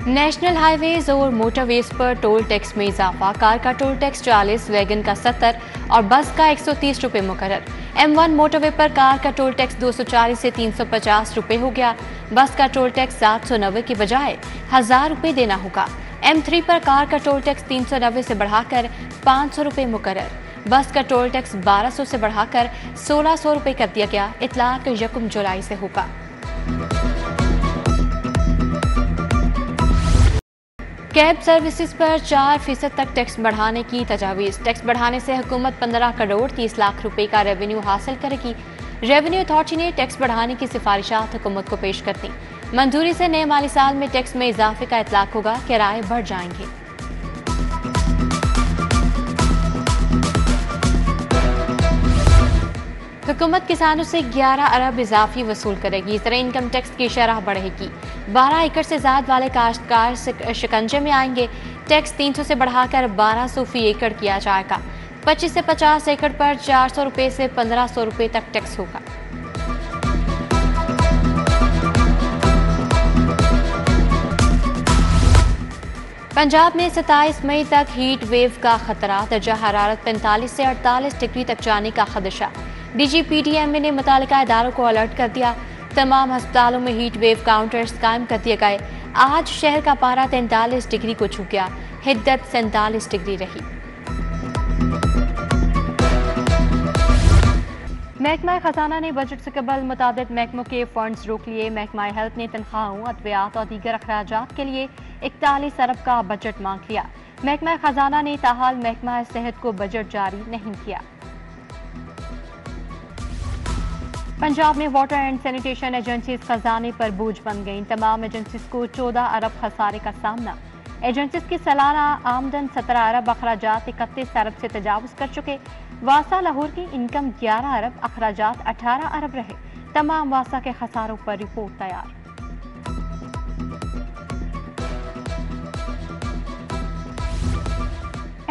National highways और motorways पर toll tax में इजाफा। कार का टोल टैक्स 40, वैगन का 70 और बस का 130 रुपये मुकर्रर। M1 मोटरवे पर कार का टोल टैक्स 240 से 350 रुपये हो गया। बस का टोल टैक्स 790 की बजाय 1000 रुपये देना होगा। M3 पर कार का टोल टैक्स 390 से बढ़ाकर 500 रुपये मुकर्रर। बस का टोल टैक्स 1200 से बढ़ाकर 1600 रुपये कर दिया गया। इतलाक 1 जुलाई से होगा। कैब सर्विसेज पर 4% तक टैक्स बढ़ाने की तजावीज़। टैक्स बढ़ाने से हुकूमत 15 करोड़ 30 लाख रुपए का रेवेन्यू हासिल करेगी। रेवेन्यू अथॉरिटी ने टैक्स बढ़ाने की सिफारिशात हुकूमत को पेश कर दी। मंजूरी से नए माली साल में टैक्स में इजाफे का इतलाक होगा। किराए बढ़ जाएंगे। हुकूमत किसानों से 11 अरब इजाफी वसूल करेगी। इस तरह इनकम टैक्स की शरह बढ़ेगी। 12 एकड़ से ज्यादा वाले काश्तकार शिकंजे में आएंगे। टैक्स 300 से बढ़ाकर 1200 फी एकड़ किया जाएगा। 25 से 50 एकड़ पर 400 रुपये से 1500 रुपये तक टैक्स होगा। पंजाब में 27 मई तक हीट वेव का खतरा। दर्जा हरारत 45 से 48 डिग्री तक जाने का खदशा। DGPTMA ने मुतालिका इदारों को अलर्ट कर दिया। तमाम अस्पतालों में हीट वेव काउंटर्स कायम कर दिए गए। आज शहर का पारा 43 डिग्री को छू गया। हिद्दत 47 डिग्री रही। महकमा खजाना ने बजट से कबल मुताबिक महकमों के फंड्स रोक लिए। महकमा हेल्थ ने तनख्वाहों, अद्वियात और दीगर अखराजात के लिए 41 अरब का बजट मांग लिया। महकमा खजाना ने ताहाल महकमा सेहत को बजट जारी नहीं किया। पंजाब में वाटर एंड सैनिटेशन एजेंसीज खजाने पर बोझ बन गईं। तमाम एजेंसीज को 14 अरब खसारे का सामना। एजेंसीज की सालाना आमदन 17 अरब, अखराजात 31 अरब से तजावुज कर चुके। वासा लाहौर की इनकम 11 अरब, अखराजात 18 अरब रहे। तमाम वासा के खसारों पर रिपोर्ट तैयार।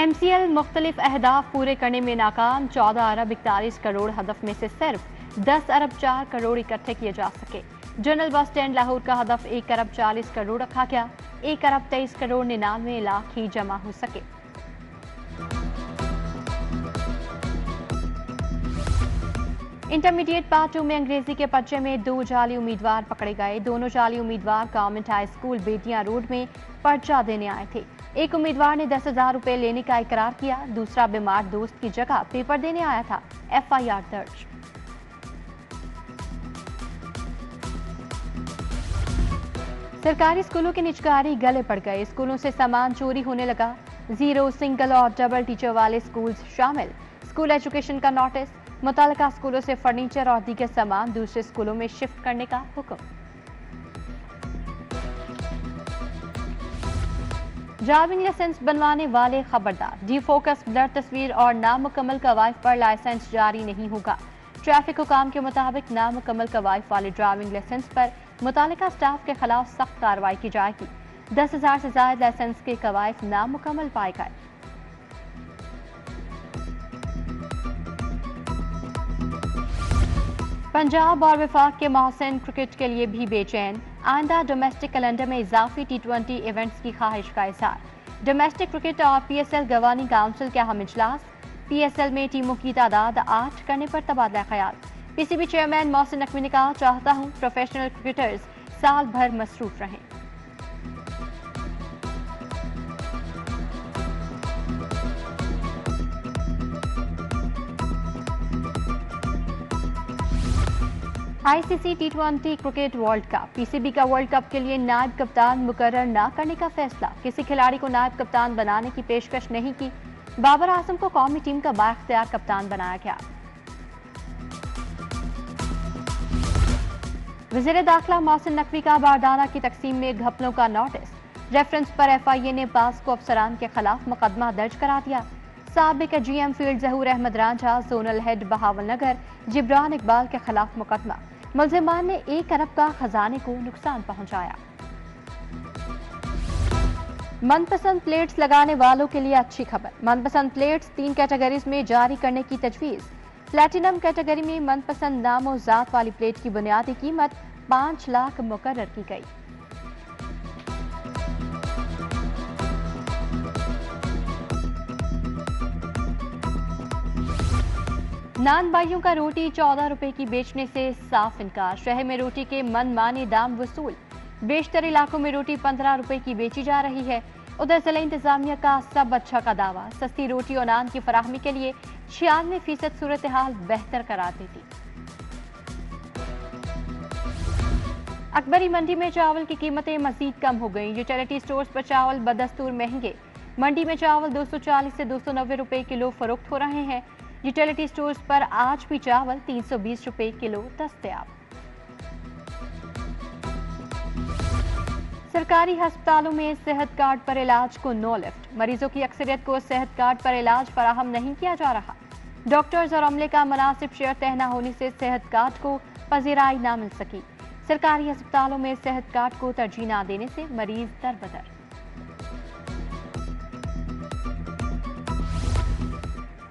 MCL मुख्तलिफ अहदाफ पूरे करने में नाकाम। 14 अरब 41 करोड़ हदफ में से सिर्फ 10 अरब 4 करोड़ इकट्ठे किए जा सके। जनरल बस स्टैंड लाहौर का हदफ 1 अरब 40 करोड़ रखा गया। 1 अरब 23 करोड़ 99 लाख ही जमा हो सके। इंटरमीडिएट पार्ट 2 में अंग्रेजी के पर्चे में 2 जाली उम्मीदवार पकड़े गए। दोनों जाली उम्मीदवार गवर्नमेंट हाई स्कूल बेटियां रोड में पर्चा देने आए थे। एक उम्मीदवार ने 10,000 रुपए लेने का इकरार किया। दूसरा बीमार दोस्त की जगह पेपर देने आया था। FIR दर्ज। सरकारी स्कूलों के निजकारी गले पड़ गए। स्कूलों से सामान चोरी होने लगा। 0, सिंगल और डबल टीचर वाले स्कूल शामिल। स्कूल एजुकेशन का नोटिस। मुतालिका स्कूलों से फर्नीचर और दीगर सामान दूसरे स्कूलों में शिफ्ट करने का हुक्म। ड्राइविंग लाइसेंस बनवाने वाले खबरदार। डिफोकस, ब्लर तस्वीर और नामुकम्मल कवायद पर लाइसेंस जारी नहीं होगा। ट्रैफिक हुकाम के मुताबिक नामुकम्मल कवायद वाले ड्राइविंग लाइसेंस पर मुतालिका स्टाफ के खिलाफ सख्त कार्रवाई की जाएगी। 10,000 से ज्यादा लाइसेंस के कवायद नामुकम्मल पाए गए। पंजाब और वफाक के मोहसिन क्रिकेट के लिए भी बेचैन। आइंदा डोमेस्टिक कैलेंडर में इजाफी T20 इवेंट्स की ख्वाहिश का इज़हार। डोमेस्टिक क्रिकेट और PSL गवर्निंग काउंसिल के अहम इजलास। PSL में टीमों की तादाद 8 करने पर तबादला ख्याल। PCB चेयरमैन मोहसिन नकवी ने कहा, चाहता हूं प्रोफेशनल क्रिकेटर्स साल भर मसरूफ रहें। ICC T20 cricket world cup. PCB का वर्ल्ड कप के लिए नायब कप्तान मुकर्रर न करने का फैसला। किसी खिलाड़ी को नायब कप्तान बनाने की पेशकश नहीं की। बाबर आजम को कौमी टीम का बाइख्तियार कप्तान बनाया गया। वज़ीर दाखिला मोहसिन नकवी का बारदाना की तकसीम में घपलों का नोटिस। रेफरेंस पर FIA ने बास्को अफसरान के खिलाफ मुकदमा दर्ज करा दिया। साबिक GM फील्ड ज़हूर अहमद रांझा, जोनल हेड बहावल नगर जिब्रान इकबाल के खिलाफ मुकदमा। मुल्जिमान ने 1 अरब का खजाने को नुकसान पहुंचाया। मनपसंद प्लेट्स लगाने वालों के लिए अच्छी खबर। मनपसंद प्लेट्स 3 कैटेगरीज में जारी करने की तजवीज़। प्लैटिनम कैटेगरी में मनपसंद नाम और जात वाली प्लेट की बुनियादी कीमत 5 लाख मुकर्रर की गई। नान बाइयों का रोटी 14 रुपए की बेचने से साफ इनकार। शहर में रोटी के मनमाने दाम वसूल। बेशतर इलाकों में रोटी 15 रुपए की बेची जा रही है। उधर जिला इंतजामिया का सब अच्छा का दावा। सस्ती रोटी और नान की फराहमी के लिए 96% सूरत हाल बेहतर करार देती। अकबरी मंडी में चावल की कीमतें मजीद कम हो गई। यूटिलिटी स्टोर्स पर चावल बदस्तूर महंगे। मंडी में चावल 240 से 290 रुपए किलो फरोख्त हो रहे हैं। यूटिलिटी स्टोर्स पर आज भी चावल 320 रुपए किलो दस्तयाब। सरकारी अस्पतालों में सेहत कार्ड पर इलाज को नो लिफ्ट। मरीजों की अक्सरियत को सेहत कार्ड पर इलाज फराहम नहीं किया जा रहा। डॉक्टर्स और अमले का मुनासिब शेयर तय न होने से सेहत कार्ड को पजीराई न मिल सकी। सरकारी अस्पतालों में सेहत कार्ड को तरजीह न देने से मरीज दरबदर।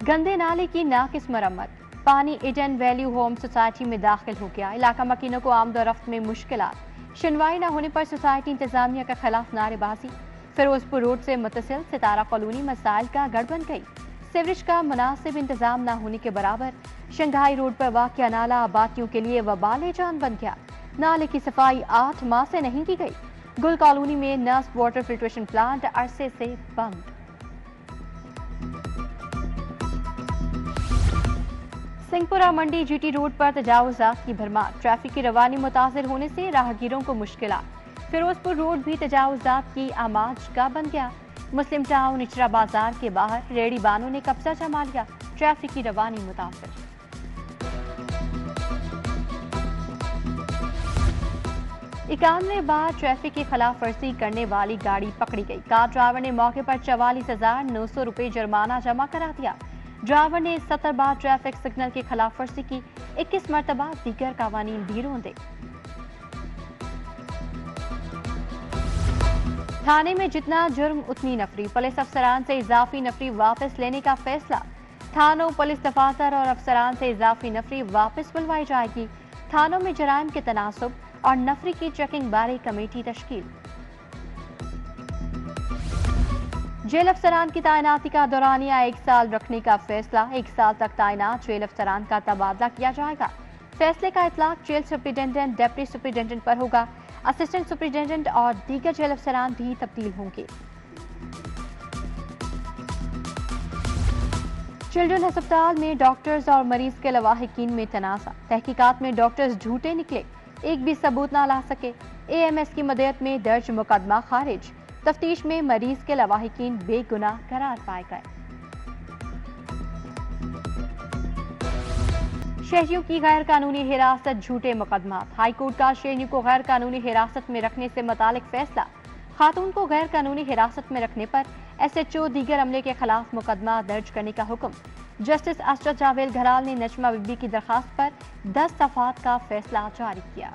गंदे नाले की नाकिस मरम्मत। पानी ईडन वैल्यू होम सोसाइटी में दाखिल हो गया। इलाका मकीनों को आमदोरफ्त में मुश्किलात। सुनवाई न होने पर सोसाइटी इंतजामिया के खिलाफ नारेबाजी। फिरोजपुर रोड से मुतसिल सितारा कॉलोनी मसाइल का गढ़ बन गई। सीवरेज का मुनासिब इंतजाम न होने के बराबर। शंघाई रोड पर वाक़या नाला आबादियों के लिए वबाल जान बन गया। नाले की सफाई 8 माह से नहीं की गई। गुल कॉलोनी में नर्स वाटर फिल्ट्रेशन प्लांट अरसे से बंद। सिंहपुरा मंडी जीटी रोड पर तजावुजात की भरमार। ट्रैफिक की रवानी मुतासिर होने से राहगीरों को मुश्किलात। फिरोजपुर रोड भी तजावुजात की आमाज का बन गया। मुस्लिम टाउन इचरा बाजार के बाहर रेडी बानों ने कब्जा जमा लिया। ट्रैफिक की रवानी मुतासिर। 91 बार ट्रैफिक की खिलाफ वर्जी करने वाली गाड़ी पकड़ी गई। कार ड्राइवर ने मौके पर 44,900 रुपए जुर्माना जमा करा दिया। ड्राइवर ने 70 बार ट्रैफिक सिग्नल की खिलाफ वर्जी की। 21 मरतबा दीगर कानून भी रोंदे। थाने में जितना जुर्म उतनी नफरी। पुलिस अफसरान से इजाफी नफरी वापस लेने का फैसला। थानों, पुलिस दफातर और अफसरान से इजाफी नफरी वापस बुलवाई जाएगी। थानों में जराइम के तनासुब और नफरी की चेकिंग बारे कमेटी तश्कील। जेल अफसरान की तैनाती का दौरानिया 1 साल रखने का फैसला। 1 साल तक तैनात जेल अफसरान का तबादला किया जाएगा। फैसले का इतलाक जेल सुप्रिंटेंडेंट, डिप्टी सुप्रिंटेंडेंट पर होगा। असिस्टेंट सुप्रिंटेंडेंट और दीगर जेल अफसरान भी तब्दील होंगे। चिल्ड्रन अस्पताल में डॉक्टर्स और मरीज के लवाहिकीन में तनाज़ा। तहकीकात में डॉक्टर्स झूठे निकले, एक भी सबूत ना ला सके। AMS की मदद में दर्ज मुकदमा खारिज। तफ्तीश में मरीज के लवाहिकीन बेगुनाह करार पाए गए। शहरियों की गैर कानूनी हिरासत, झूठे मुकदमा। हाईकोर्ट का शहरियों को गैर कानूनी हिरासत में रखने से मुतालिक फैसला। खातून को गैर कानूनी हिरासत में रखने पर SHO दीगर अमले के खिलाफ मुकदमा दर्ज करने का हुक्म। जस्टिस असरत जावेद घराल ने नजमा बीबी की दरखास्त पर 10 दफात का फैसला जारी किया।